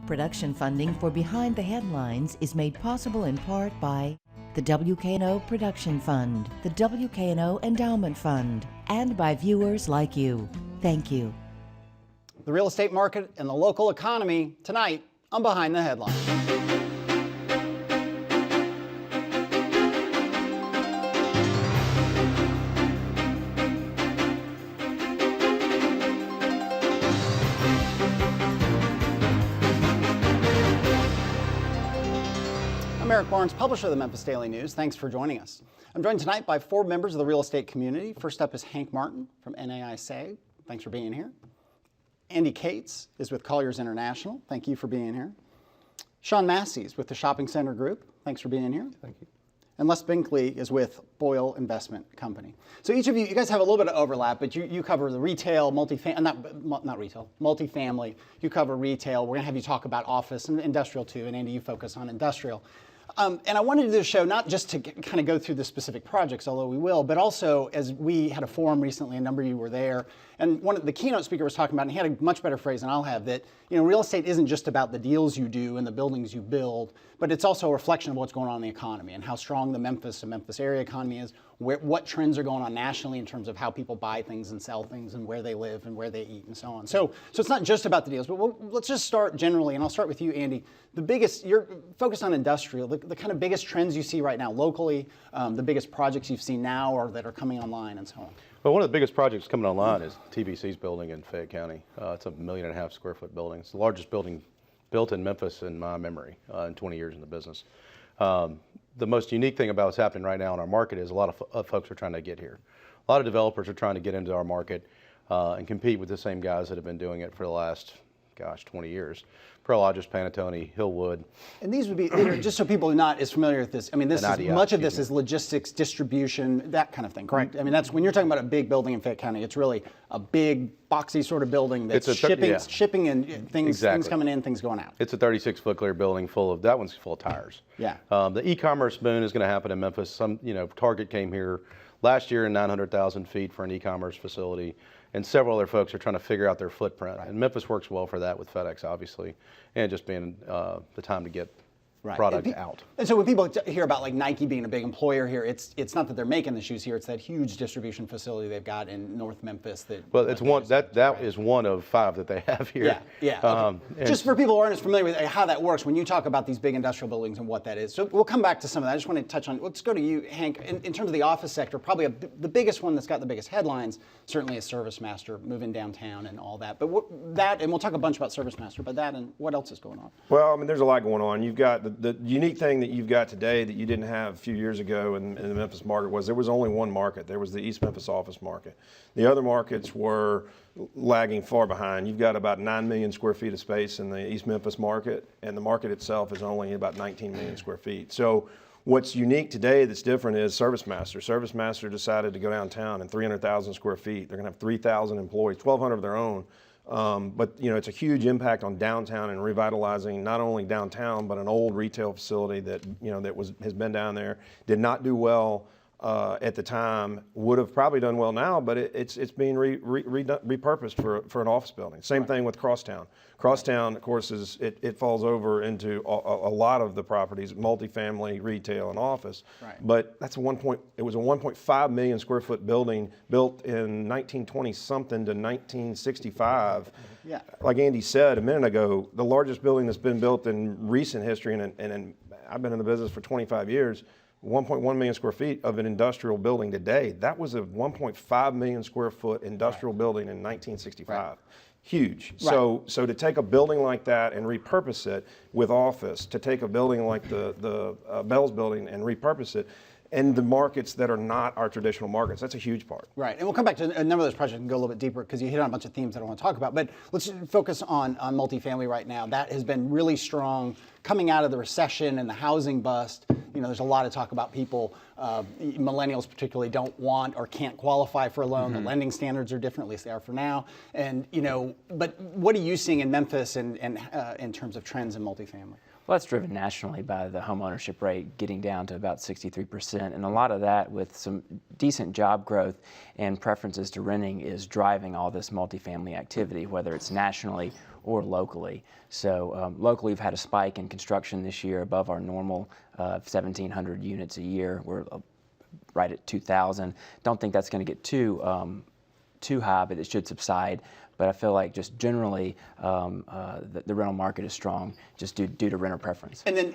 Production funding for Behind the Headlines is made possible in part by the WKNO Production Fund, the WKNO Endowment Fund, and by viewers like you. Thank you. The real estate market and the local economy tonight on Behind the Headlines. I'm Eric Barnes, publisher of the Memphis Daily News. Thanks for joining us. I'm joined tonight by four members of the real estate community. First up is Hank Martin from NAIC. Thanks for being here. Andy Cates is with Colliers International. Thank you for being here. Sean Massey is with the Shopping Center Group. Thanks for being here. Thank you. And Les Binkley is with Boyle Investment Company. So each of you guys have a little bit of overlap, but you cover the retail, multifamily. You cover retail. We're gonna have you talk about office and industrial too, and Andy, you focus on industrial. And I wanted to do this show not just to kind of go through the specific projects, although we will, but also as we had a forum recently, a number of you were there, and one of the keynote speaker was talking about, and he had a much better phrase than I'll have, that real estate isn't just about the deals you do and the buildings you build, but it's also a reflection of what's going on in the economy and how strong the Memphis area economy is, what trends are going on nationally in terms of how people buy things and sell things and where they live and where they eat and so on. So it's not just about the deals, but let's just start generally, and I'll start with you, Andy. You're focused on industrial, the kind of biggest trends you see right now locally, the biggest projects you've seen now or that are coming online and so on. Well, one of the biggest projects coming online is TVC's building in Fayette County. It's a 1.5 million square foot building. It's the largest building built in Memphis in my memory in 20 years in the business. The most unique thing about what's happening right now in our market is a lot of folks are trying to get here. A lot of developers are trying to get into our market and compete with the same guys that have been doing it for the last, 20 years. Prologis, Panattoni, Hillwood. And these would be, just so people are not as familiar with this, I mean, much of this is logistics, distribution, that kind of thing, correct? I mean, that's when you're talking about a big building in Fayette County, it's really a big, boxy sort of building that's shipping and things coming in, things going out. It's a 36-foot clear building that one's full of tires. Yeah. The e-commerce boom is going to happen in Memphis. Target came here last year in 900,000 feet for an e-commerce facility. And several other folks are trying to figure out their footprint. Right. And Memphis works well for that with FedEx, obviously, and just being the time to get product out. And so when people hear about like Nike being a big employer here, it's not that they're making the shoes here, it's that huge distribution facility they've got in North Memphis. It's one that is one of 5 that they have here. Yeah. Okay. Just for people who aren't as familiar with how that works, when you talk about these big industrial buildings and what that is. So we'll come back to some of that. I just want to touch on, let's go to you, Hank. In terms of the office sector, probably the biggest one that's got the biggest headlines certainly is ServiceMaster moving downtown and all that. But and we'll talk a bunch about ServiceMaster, but that and what else is going on? Well, I mean, there's a lot going on. You've got the unique thing that you've got today that you didn't have a few years ago in the Memphis market was there was only one market. There was the East Memphis office market. The other markets were lagging far behind. You've got about 9 million square feet of space in the East Memphis market, and the market itself is only about 19 million square feet. So what's unique today that's different is ServiceMaster. ServiceMaster decided to go downtown in 300,000 square feet. They're going to have 3,000 employees, 1,200 of their own. But it's a huge impact on downtown and revitalizing not only downtown but an old retail facility that has been down there, did not do well at the time, would have probably done well now, but it's being repurposed for an office building. Same thing with Crosstown. Crosstown, of course, it falls over into a lot of the properties, multifamily, retail, and office. Right. But it was a 1.5 million square foot building built in 1920 something to 1965. Yeah. Like Andy said a minute ago, the largest building that's been built in recent history, and I've been in the business for 25 years. 1.1 million square feet of an industrial building today. That was a 1.5 million square foot industrial building in 1965. Right. Huge. Right. So to take a building like that and repurpose it with office, to take a building like the Bell's building and repurpose it, and the markets that are not our traditional markets. That's a huge part. Right, and we'll come back to a number of those projects and go a little bit deeper because you hit on a bunch of themes that I want to talk about. But let's focus on multifamily right now. That has been really strong coming out of the recession and the housing bust. There's a lot of talk about people, millennials particularly, don't want or can't qualify for a loan. Mm-hmm. The lending standards are different, at least they are for now. And, but what are you seeing in Memphis and in terms of trends in multifamily? Well, that's driven nationally by the home ownership rate getting down to about 63%. And a lot of that with some decent job growth and preferences to renting is driving all this multifamily activity, whether it's nationally or locally. So locally, we've had a spike in construction this year above our normal 1,700 units a year. We're right at 2,000. Don't think that's going to get too high, but it should subside. But I feel like just generally the rental market is strong just due to renter preference. And then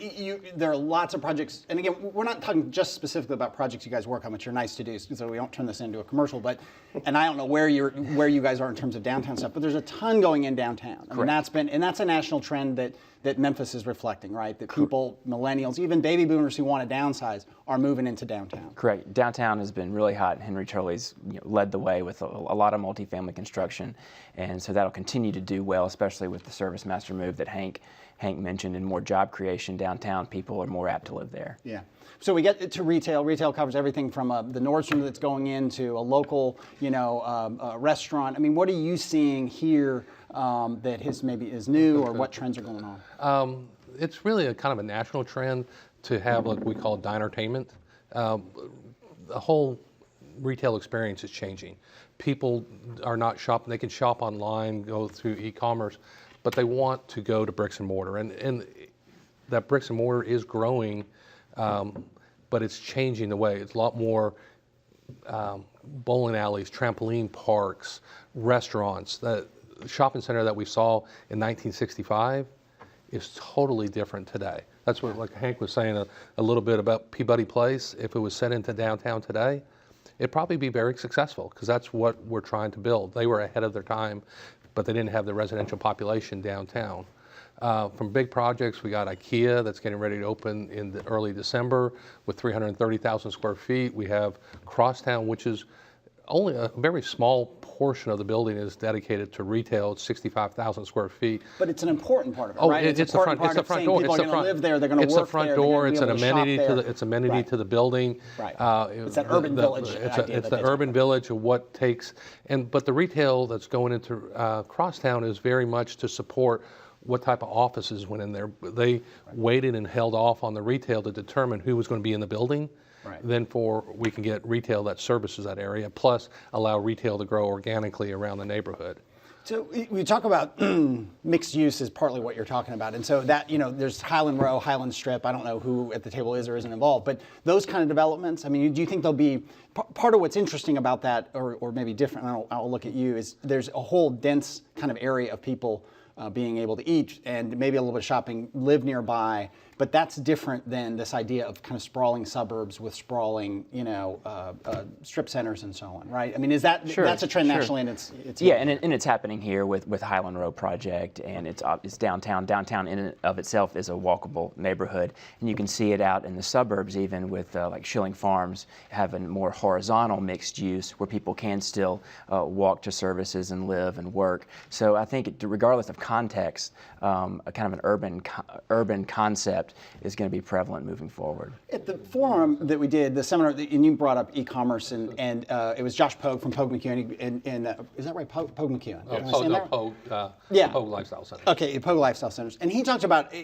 there are lots of projects, and again, we're not talking just specifically about projects you guys work on, which are nice to do, so we don't turn this into a commercial. But, and I don't know where you guys are in terms of downtown stuff, but there's a ton going in downtown. I mean, that's a national trend that Memphis is reflecting, right? That people, millennials, even baby boomers who want to downsize are moving into downtown. Correct. Downtown has been really hot. Henry Turley's led the way with a lot of multifamily construction, and so that'll continue to do well, especially with the Service Master move that Hank mentioned, and more job creation downtown. People are more apt to live there. Yeah. So we get to retail. Retail covers everything from the Nordstrom that's going into a local, restaurant. I mean, what are you seeing here that maybe is new, or what trends are going on? It's really a kind of a national trend to have what we call dinertainment. The whole retail experience is changing. People are not shopping. They can shop online, go through e-commerce, but they want to go to bricks and mortar. And that bricks and mortar is growing, but it's changing the way. It's a lot more bowling alleys, trampoline parks, restaurants. The shopping center that we saw in 1965 is totally different today. That's what, like Hank was saying a little bit about Peabody Place. If it was set into downtown today, it'd probably be very successful, because that's what we're trying to build. They were ahead of their time, but they didn't have the residential population downtown. From big projects, we got IKEA that's getting ready to open in the early December with 330,000 square feet. We have Crosstown, which is only a very small portion of the building is dedicated to retail. It's 65,000 square feet. But it's an important part of it, Oh, right? it's the front door. People are going to live there. They're going to work there. It's the front door. It's an amenity to the building. Right. It's that urban village idea. It's the urban village of what takes. But the retail that's going into Crosstown is very much to support what type of offices went in there. They waited and held off on the retail to determine who was going to be in the building. Right. Then we can get retail that services that area, plus allow retail to grow organically around the neighborhood. So we talk about mixed use is partly what you're talking about. And so that, there's Highland Row, Highland Strip. I don't know who at the table is or isn't involved, but those kind of developments, I mean, do you think there'll be, part of what's interesting about that, or maybe different, and I'll look at you, is there's a whole dense kind of area of people being able to eat and maybe a little bit of shopping, live nearby. But that's different than this idea of kind of sprawling suburbs with sprawling, strip centers and so on, right? I mean, is that that's a trend nationally, and it's and it's happening here with Highland Row project, and it's downtown. Downtown in and of itself is a walkable neighborhood, and you can see it out in the suburbs, even with like Schilling Farms having more horizontal mixed use where people can still walk to services and live and work. So I think regardless of context, a kind of an urban concept is going to be prevalent moving forward. At the forum that we did, the seminar, and you brought up e-commerce, and it was Josh Pogue from Pogue McEwen, and is that right, Pogue McEwen? Pogue Lifestyle Center. Okay, Pogue Lifestyle Centers. And he talked about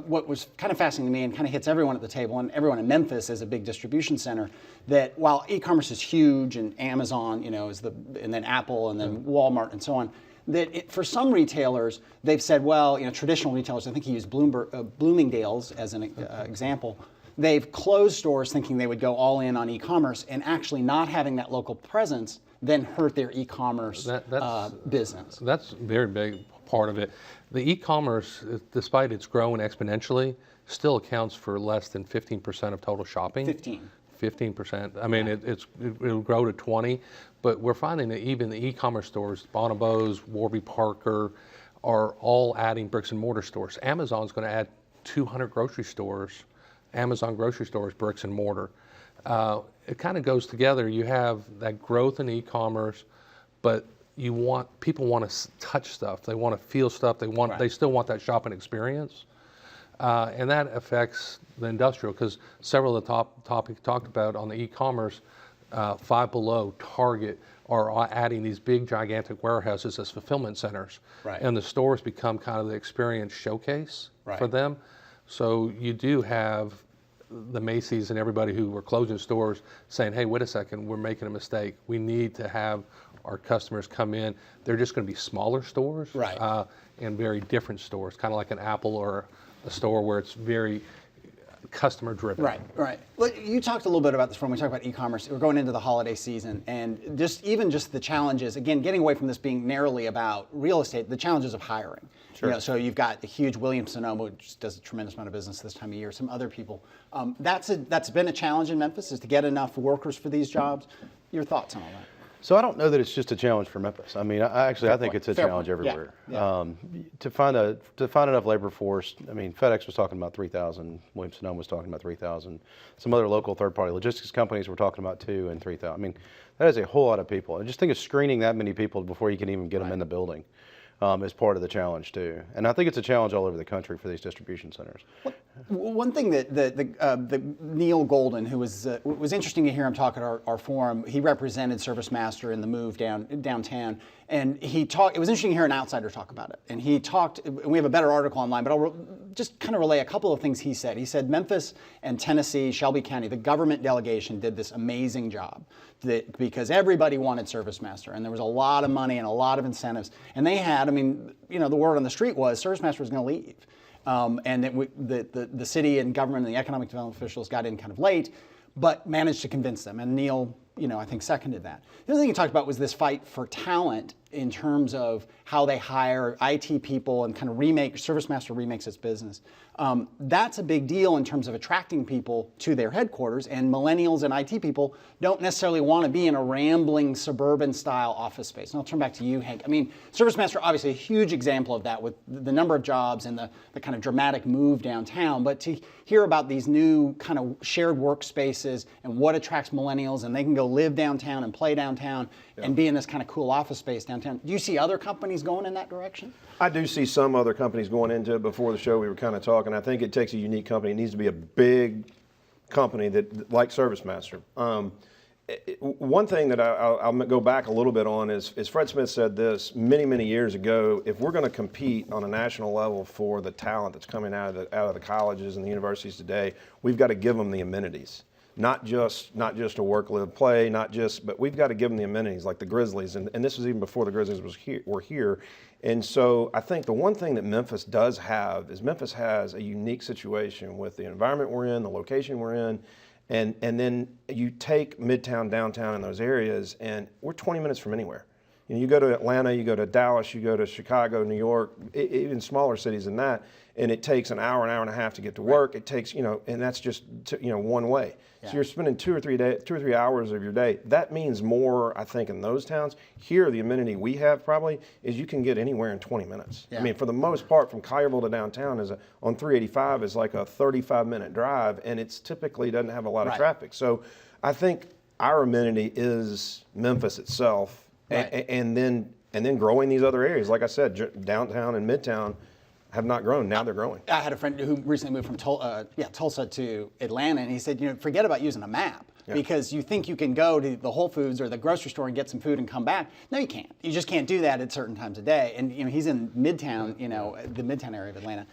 what was kind of fascinating to me and kind of hits everyone at the table, and everyone in Memphis as a big distribution center, that while e-commerce is huge, and Amazon, and then Apple, and then Walmart, and so on, that for some retailers, they've said, well, traditional retailers, I think he used Bloomingdale's as an example, they've closed stores thinking they would go all in on e-commerce, and actually not having that local presence then hurt their e-commerce business. That's a very big part of it. The e-commerce, despite it's growing exponentially, still accounts for less than 15% of total shopping. 15%. I mean, it'll grow to 20, but we're finding that even the e-commerce stores, Bonobos, Warby Parker, are all adding bricks and mortar stores. Amazon's going to add 200 grocery stores, Amazon grocery stores, bricks and mortar. It kind of goes together. You have that growth in e-commerce, but people want to touch stuff. They want to feel stuff. They still want that shopping experience. And that affects the industrial, because several of the topics talked about on the e-commerce, Five Below, Target, are adding these big gigantic warehouses as fulfillment centers. Right. And the stores become kind of the experience showcase for them. So you do have the Macy's and everybody who were closing stores saying, hey, wait a second, we're making a mistake. We need to have our customers come in. They're just going to be smaller stores. Right. and very different stores, kind of like an Apple or a store where it's very customer driven. Right. Well, you talked a little bit about this when we talked about e-commerce. We're going into the holiday season, and just the challenges. Again, getting away from this being narrowly about real estate, the challenges of hiring. Sure. So you've got the huge Williams-Sonoma, which does a tremendous amount of business this time of year. Some other people. That's been a challenge in Memphis, is to get enough workers for these jobs. Your thoughts on all that? So I don't know that it's just a challenge for Memphis. I mean, I think it's a Fair challenge point. Yeah. everywhere. Yeah. To find enough labor force. I mean, FedEx was talking about 3,000. Williams-Sonoma was talking about 3,000. Some other local third-party logistics companies were talking about 2,000 and 3,000. I mean, that is a whole lot of people. And just think of screening that many people before you can even get them in the building. Is part of the challenge too, and I think it's a challenge all over the country for these distribution centers. One thing that the Neil Golden, who was interesting to hear him talk at our forum. He represented ServiceMaster in the move downtown, and he talked. It was interesting to hear an outsider talk about it. And he talked. And we have a better article online, but I'll just kind of relay a couple of things he said. He said Memphis and Tennessee, Shelby County, the government delegation did this amazing job because everybody wanted ServiceMaster, and there was a lot of money and a lot of incentives, and they had. I mean, the word on the street was ServiceMaster was going to leave. And that the city and government and the economic development officials got in kind of late, but managed to convince them. And Neil, I think seconded that. The other thing he talked about was this fight for talent in terms of how they hire IT people and kind of ServiceMaster remakes its business. That's a big deal in terms of attracting people to their headquarters, and millennials and IT people don't necessarily want to be in a rambling suburban style office space. And I'll turn back to you, Hank. I mean, ServiceMaster, obviously a huge example of that with the number of jobs and the kind of dramatic move downtown, but to hear about these new kind of shared workspaces and what attracts millennials, and they can go live downtown and play downtown and be in this kind of cool office space downtown. Do you see other companies going in that direction? I do see some other companies going into it. Before the show, we were kind of talking. I think it takes a unique company. It needs to be a big company that like ServiceMaster. One thing that I'll go back a little bit on is Fred Smith said this many years ago. If we're going to compete on a national level for the talent that's coming out of the colleges and the universities today, we've got to give them the amenities. Not just a work, live, play, but we've got to give them the amenities like the Grizzlies, and this was even before the Grizzlies were here. And so I think the one thing that Memphis does have is Memphis has a unique situation with the environment we're in, the location we're in, and then you take Midtown, downtown, and those areas, and we're 20 minutes from anywhere. You go to Atlanta, you go to Dallas, you go to Chicago, New York, even smaller cities than that, and it takes an hour and a half to get to work. It takes, and that's just, one way. Yeah. So you're spending 2 or 3 hours of your day. That means more, I think, in those towns. Here, the amenity we have probably is you can get anywhere in 20 minutes. Yeah. I mean, for the most part, from Collierville to downtown on 385 is like a 35-minute drive, and it's typically doesn't have a lot of traffic. So I think our amenity is Memphis itself. Right. And then growing these other areas. Like I said, downtown and midtown have not grown. Now they're growing. I had a friend who recently moved from Tulsa to Atlanta, and he said, forget about using a map. Yeah. Because you think you can go to the Whole Foods or the grocery store and get some food and come back. No, you can't. You just can't do that at certain times of day. And he's in Midtown, the Midtown area of Atlanta.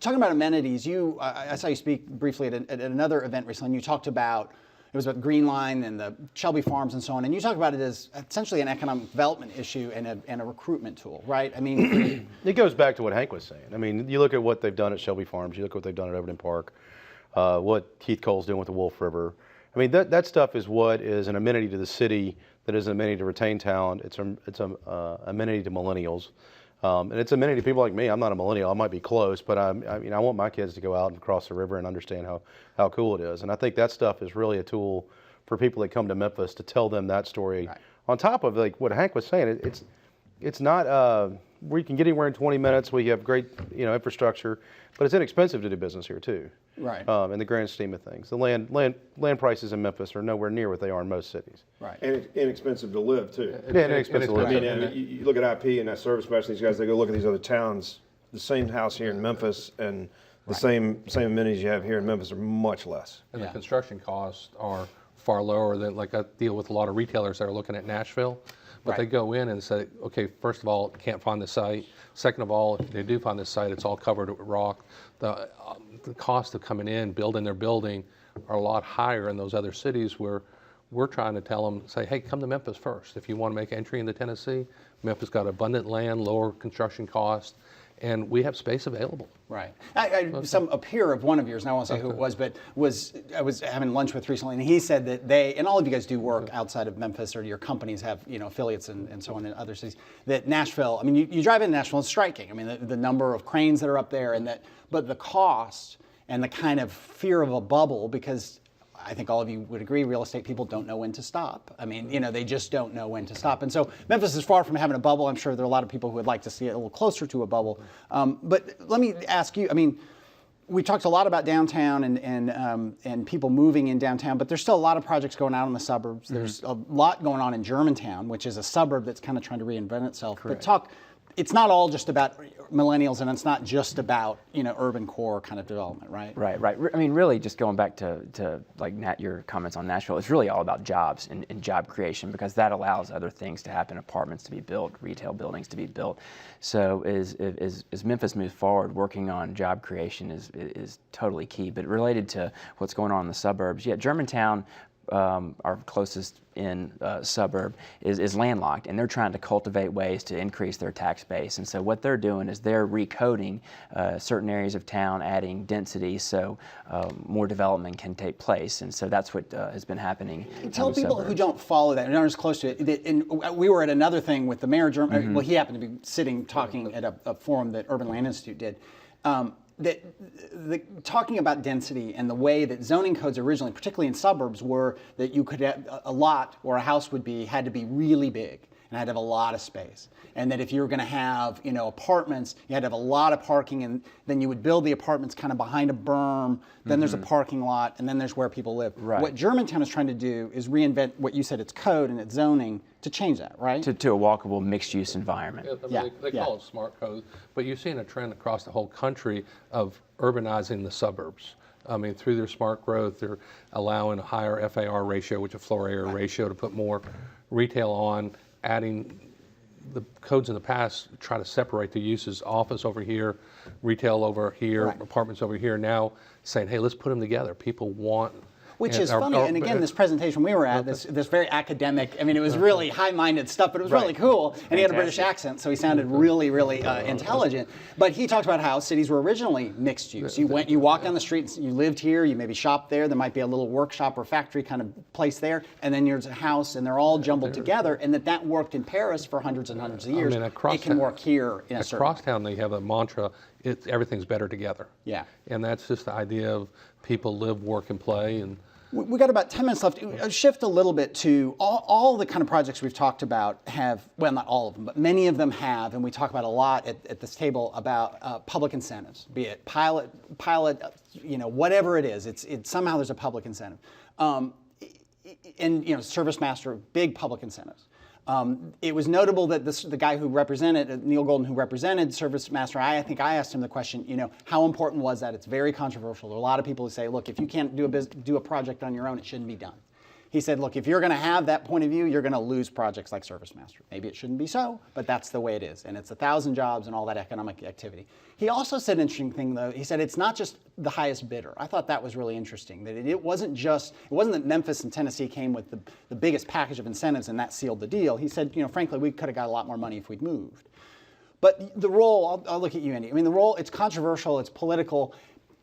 Talking about amenities, I saw you speak briefly at another event recently, and you talked about it was about Green Line and the Shelby Farms and so on, and you talk about it as essentially an economic development issue and a recruitment tool, right? I mean, it goes back to what Hank was saying. I mean, you look at what they've done at Shelby Farms, you look at what they've done at Overton Park, what Keith Cole's doing with the Wolf River. I mean, that stuff is what is an amenity to the city, that is an amenity to retain talent. It's an amenity to millennials. And it's amenity to people like me. I'm not a millennial. I might be close, but I want my kids to go out and cross the river and understand how cool it is. And I think that stuff is really a tool for people that come to Memphis to tell them that story. Right. On top of like what Hank was saying, it's not where you can get anywhere in 20 minutes. We have great infrastructure, but it's inexpensive to do business here too. Right. In the grand scheme of things, the land prices in Memphis are nowhere near what they are in most cities. Right. And it's inexpensive to live too. Yeah, inexpensive to live. I mean, you look at IP and that ServiceMaster, these guys, they go look at these other towns. The same house here in Memphis and the same amenities you have here in Memphis are much less. And the construction costs are far lower than, like I deal with a lot of retailers that are looking at Nashville. But they go in and say, okay, first of all, can't find the site. Second of all, if they do find the site, it's all covered with rock. The cost of coming in, building their building, are a lot higher in those other cities where we're trying to tell them, say, hey, come to Memphis first. If you want to make entry into Tennessee, Memphis got abundant land, lower construction cost, and we have space available. Right. A peer of one of yours, and I won't say who it was, but I was having lunch with recently, and he said that they, and all of you guys do work outside of Memphis, or your companies have, affiliates and so on in other cities, that Nashville, I mean, you drive in Nashville, it's striking. I mean, the number of cranes that are up there, but the cost and the kind of fear of a bubble, because I think all of you would agree, real estate people don't know when to stop. I mean, they just don't know when to stop. And so Memphis is far from having a bubble. I'm sure there are a lot of people who would like to see it a little closer to a bubble. But let me ask you, I mean, we talked a lot about downtown and people moving in downtown, but there's still a lot of projects going out in the suburbs. There's a lot going on in Germantown, which is a suburb that's kind of trying to reinvent itself. Correct. But it's not all just about millennials, and it's not just about urban core kind of development, right? Right. I mean, really, just going back to like your comments on Nashville, it's really all about jobs and job creation, because that allows other things to happen, apartments to be built, retail buildings to be built. So as Memphis moves forward, working on job creation is totally key. But related to what's going on in the suburbs, Germantown, our closest in suburb, is landlocked, and they're trying to cultivate ways to increase their tax base. And so what they're doing is they're recoding certain areas of town, adding density so more development can take place. And so that's what has been happening. Tell people who don't follow that and aren't as close to it. And we were at another thing with the mayor. Well, he happened to be sitting talking at a forum that Urban Land Institute did. Talking about density and the way that zoning codes originally, particularly in suburbs, were that you could have a lot or a house had to be really big and had to have a lot of space. And that if you were going to have, apartments, you had to have a lot of parking, and then you would build the apartments kind of behind a berm, then there's a parking lot, and then there's where people live. Right. What Germantown is trying to do is reinvent what you said, its code and its zoning, to change that, right? To a walkable mixed-use environment. They call it smart code, but you've seen a trend across the whole country of urbanizing the suburbs. I mean, through their smart growth, they're allowing a higher FAR ratio, which is a floor area ratio, to put more retail on, adding the codes in the past try to separate the uses, office over here, retail over here, apartments over here. Now saying, hey, let's put them together. People want. Which is funny, and again, this presentation we were at, this very academic, I mean, it was really high-minded stuff, but it was really cool, and he had a British accent, so he sounded really, really intelligent. But he talked about how cities were originally mixed use. You walk down the street, you lived here, you maybe shopped there, there might be a little workshop or factory kind of place there, and then there's a house, and they're all jumbled together, and that worked in Paris for hundreds and hundreds of years. It can work here in a certain way. Across town, they have a mantra, everything's better together. Yeah. And that's just the idea of people live, work, and play. And we got about 10 minutes left. Shift a little bit to all the kind of projects we've talked about have, well, not all of them, but many of them have, and we talk about a lot at this table about public incentives, be it pilot, whatever it is. It's somehow there's a public incentive. And, ServiceMaster, big public incentives. It was notable that the guy who represented, Neil Golden, who represented ServiceMaster, I think I asked him the question, how important was that? It's very controversial. There are a lot of people who say, look, if you can't do a project on your own, it shouldn't be done. He said, look, if you're going to have that point of view, you're going to lose projects like ServiceMaster. Maybe it shouldn't be so, but that's the way it is. And it's 1,000 jobs and all that economic activity. He also said an interesting thing, though. He said it's not just the highest bidder. I thought that was really interesting, that it wasn't that Memphis and Tennessee came with the biggest package of incentives and that sealed the deal. He said, frankly, we could have got a lot more money if we'd moved. But the role, I'll look at you, Andy. I mean, the role, it's controversial, it's political.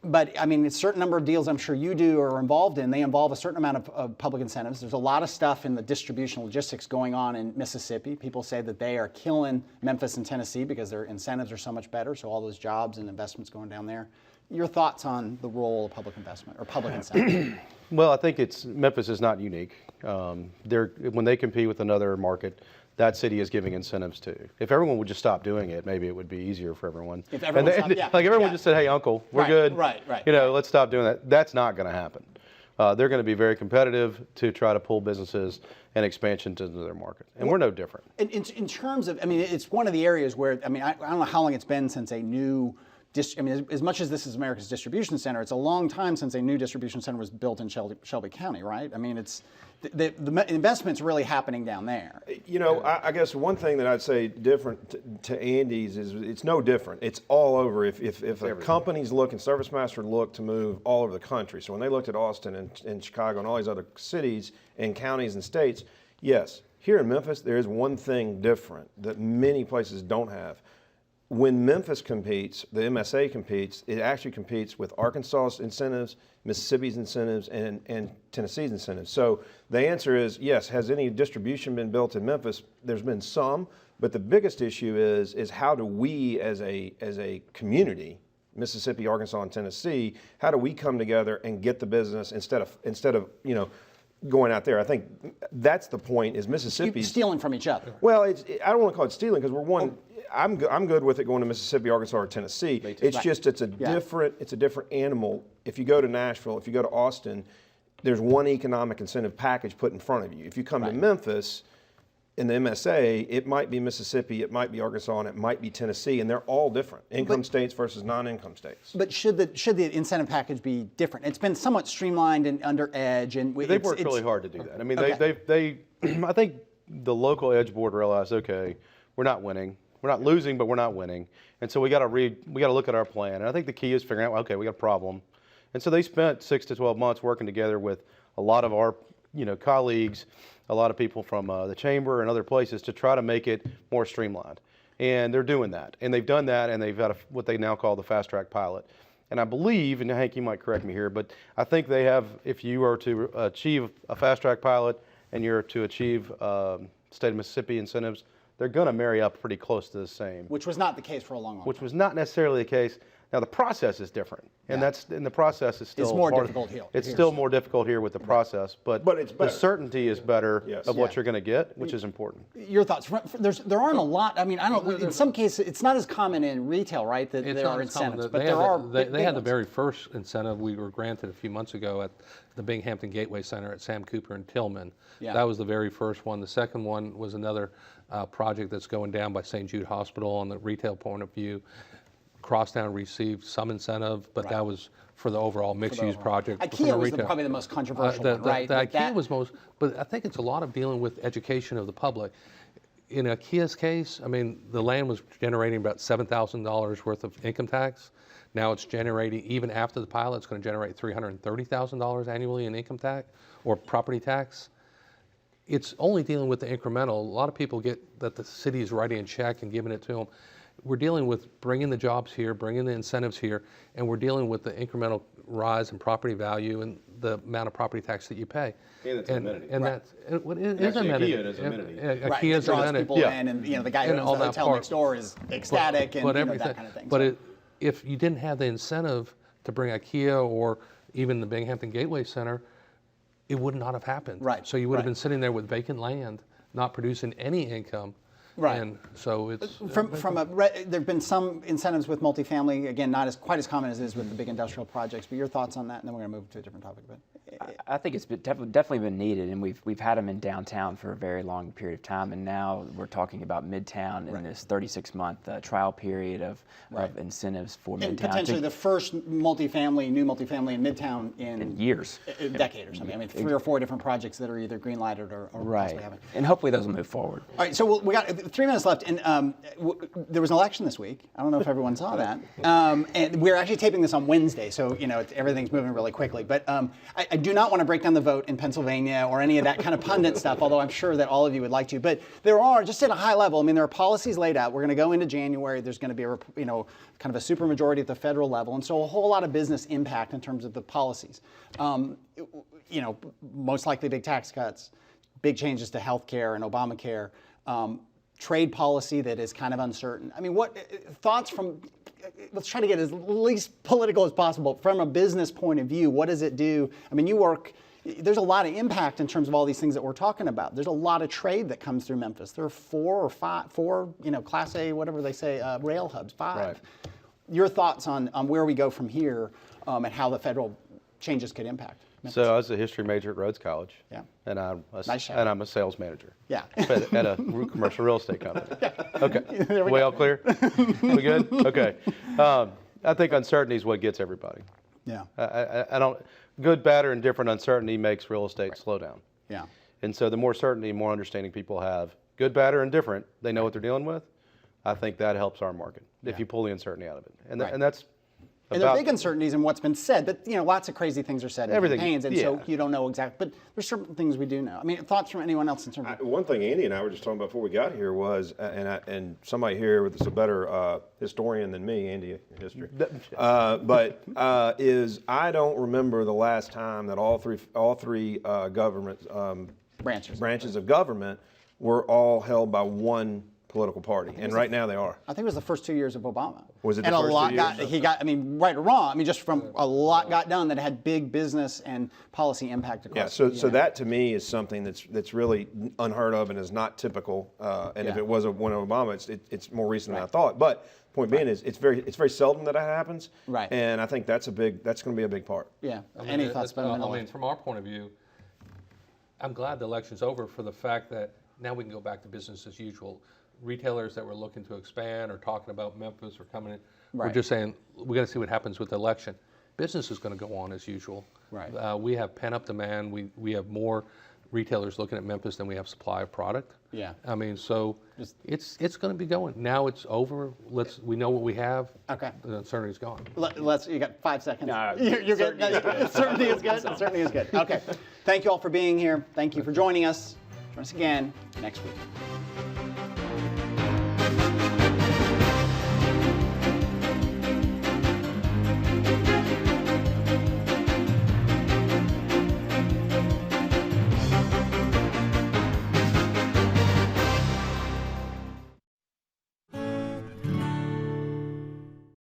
But I mean, a certain number of deals I'm sure you do or are involved in, they involve a certain amount of public incentives. There's a lot of stuff in the distribution logistics going on in Mississippi. People say that they are killing Memphis and Tennessee because their incentives are so much better, so all those jobs and investments going down there. Your thoughts on the role of public investment or public incentive? Well, I think Memphis is not unique. When they compete with another market, that city is giving incentives too. If everyone would just stop doing it, maybe it would be easier for everyone. If everyone stopped, yeah. Like everyone just said, hey, uncle, we're good. Right. Let's stop doing that. That's not going to happen. They're going to be very competitive to try to pull businesses and expansion into their market. And we're no different. In terms of, I mean, it's one of the areas where, I mean, I don't know how long it's been since a new I mean, as much as this is America's distribution center, it's a long time since a new distribution center was built in Shelby County, right? I mean, it's the investment's really happening down there. You know, I guess one thing that I'd say different to Andy's is it's no different. It's all over. If a company's looking, ServiceMaster look to move all over the country. So when they looked at Austin and Chicago and all these other cities and counties and states, yes, here in Memphis, there is one thing different that many places don't have. When Memphis competes, the MSA competes, it actually competes with Arkansas's incentives, Mississippi's incentives, and Tennessee's incentives. So the answer is yes. Has any distribution been built in Memphis? There's been some, but the biggest issue is how do we as a community, Mississippi, Arkansas, and Tennessee, how do we come together and get the business instead of going out there? I think that's the point. Is Mississippi Stealing from each other? Well, I don't want to call it stealing because we're one. I'm good with it going to Mississippi, Arkansas, or Tennessee. It's just it's a different animal. If you go to Nashville, if you go to Austin, there's one economic incentive package put in front of you. If you come to Memphis, in the MSA, it might be Mississippi, it might be Arkansas, and it might be Tennessee, and they're all different. Income states versus non-income states. But should the incentive package be different? It's been somewhat streamlined and under EDGE, and they've worked really hard to do that. I mean, they I think the local EDGE board realized, okay, we're not winning, we're not losing, but we're not winning, and so we got to look at our plan. And I think the key is figuring out, well, okay, we got a problem, and so they spent 6 to 12 months working together with a lot of our colleagues, a lot of people from the chamber and other places to try to make it more streamlined. And they're doing that. And they've done that, and they've got what they now call the fast track pilot. And I believe, and Hank, you might correct me here, but I think they have, if you are to achieve a fast track pilot and you're to achieve state of Mississippi incentives, they're going to marry up pretty close to the same. Which was not the case for a long Which time. was not necessarily the case. Now the process is different, and the process is still It's more difficult here. It's still more difficult here with the process, but it's better. the certainty is better Yes. of what you're going to get, which is important. Your thoughts? There aren't a lot. I mean, I don't. In some cases, it's not as common in retail, right? That there are incentives, but there are. They had the very first incentive we were granted a few months ago at the Binghamton Gateway Center at Sam Cooper and Tillman. Yeah. That was the very first one. The second one was another project that's going down by St. Jude Hospital on the retail point of view. Crosstown received some incentive, but that was for the overall mixed-use project. IKEA was probably the most controversial one, right? The IKEA was most, but I think it's a lot of dealing with education of the public. In IKEA's case, I mean, the land was generating about $7,000 worth of income tax. Now it's generating, even after the pilot, it's going to generate $330,000 annually in income tax or property tax. It's only dealing with the incremental. A lot of people get that the city is writing a check and giving it to them. We're dealing with bringing the jobs here, bringing the incentives here, and we're dealing with the incremental rise in property value and the amount of property tax that you pay. And it's an amenity. And Right. that's what it is an amenity. IKEA is an amenity. Right, IKEA it is an draws amenity. people in, and the guy who And owns all the that hotel part. next door is ecstatic, and that kind of thing. But So- if you didn't have the incentive to bring IKEA or even the Binghamton Gateway Center, it would not have happened. Right, So you would have right. been sitting there with vacant land, not producing any income. Right. And so it's there've been some incentives with multifamily, again, not quite as common as it is with the big industrial projects, but your thoughts on that, and then we're going to move to a different topic. But I think it's definitely been needed, and we've had them in downtown for a very long period of time, and now we're talking about Midtown in this 36-month trial period of incentives for and Midtown. potentially the first new multifamily in Midtown in years. a decade or something. I mean, 3 or 4 different projects that are either green lighted or possibly haven't. And hopefully those will move forward. All right, so we got 3 minutes left, and there was an election this week. I don't know if everyone saw that. And we're actually taping this on Wednesday, so everything's moving really quickly. But I do not want to break down the vote in Pennsylvania or any of that kind of pundit stuff, although I'm sure that all of you would like to. But there are, just at a high level, I mean, there are policies laid out. We're going to go into January. There's going to be kind of a supermajority at the federal level, and so a whole lot of business impact in terms of the policies. Most likely big tax cuts, big changes to health care and Obamacare. Trade policy that is kind of uncertain. I mean, what thoughts from, let's try to get as least political as possible. From a business point of view, what does it do? I mean, there's a lot of impact in terms of all these things that we're talking about. There's a lot of trade that comes through Memphis. There are 4 Class A, whatever they say, rail hubs, 5. Right. Your thoughts on where we go from here and how the federal changes could impact Memphis? So I was a history major at Rhodes College. Yeah. And I'm Nice shout. and I'm a sales manager. Yeah. At a commercial real estate company. Okay. We all clear? We good? Okay. I think uncertainty is what gets everybody. Yeah. I don't, good, bad, or indifferent uncertainty makes real estate slow down. Yeah. And so the more certainty, more understanding people have, good, bad, or indifferent, they know what they're dealing with. I think that helps our market if you pull the uncertainty out of it. And, Right. and that's And there are about, big uncertainties in what's been said, but lots of crazy things are said in Everything, campaigns, and so yeah. you don't know exactly. But there's certain things we do know. I mean, thoughts from anyone else in terms of One thing Andy and I were just talking about before we got here was, and somebody here that's a better historian than me, Andy, history, is I don't remember the last time that all three government branches of government were all held by one political party, and right now they are. I think it was the first 2 years of Obama. Was it the and first a lot 2 years? he got. I mean, right or wrong. I mean, just from a lot got done that had big business and policy impact across. Yeah, so that to me is something that's really unheard of and is not typical. And if Yeah. it was one of Obama, it's more recent than I thought. But point being is it's very seldom that happens. Right. And I think that's going to be a big part. Yeah. I mean, Any thoughts about I mean, from our point of view, I'm glad the election's over for the fact that now we can go back to business as usual. Retailers that were looking to expand or talking about Memphis or coming in, we're Right. just saying we got to see what happens with the election. Business is going to go on as usual. Right. We have pent-up demand. We have more retailers looking at Memphis than we have supply of product. Yeah. I mean, so it's going to be going. Now it's over. We know what we have. Okay. The uncertainty's gone. You got 5 seconds. No, You're good. Certainty is good. Certainty is good. Okay. Thank you all for being here. Thank you for joining us. Join us again next week.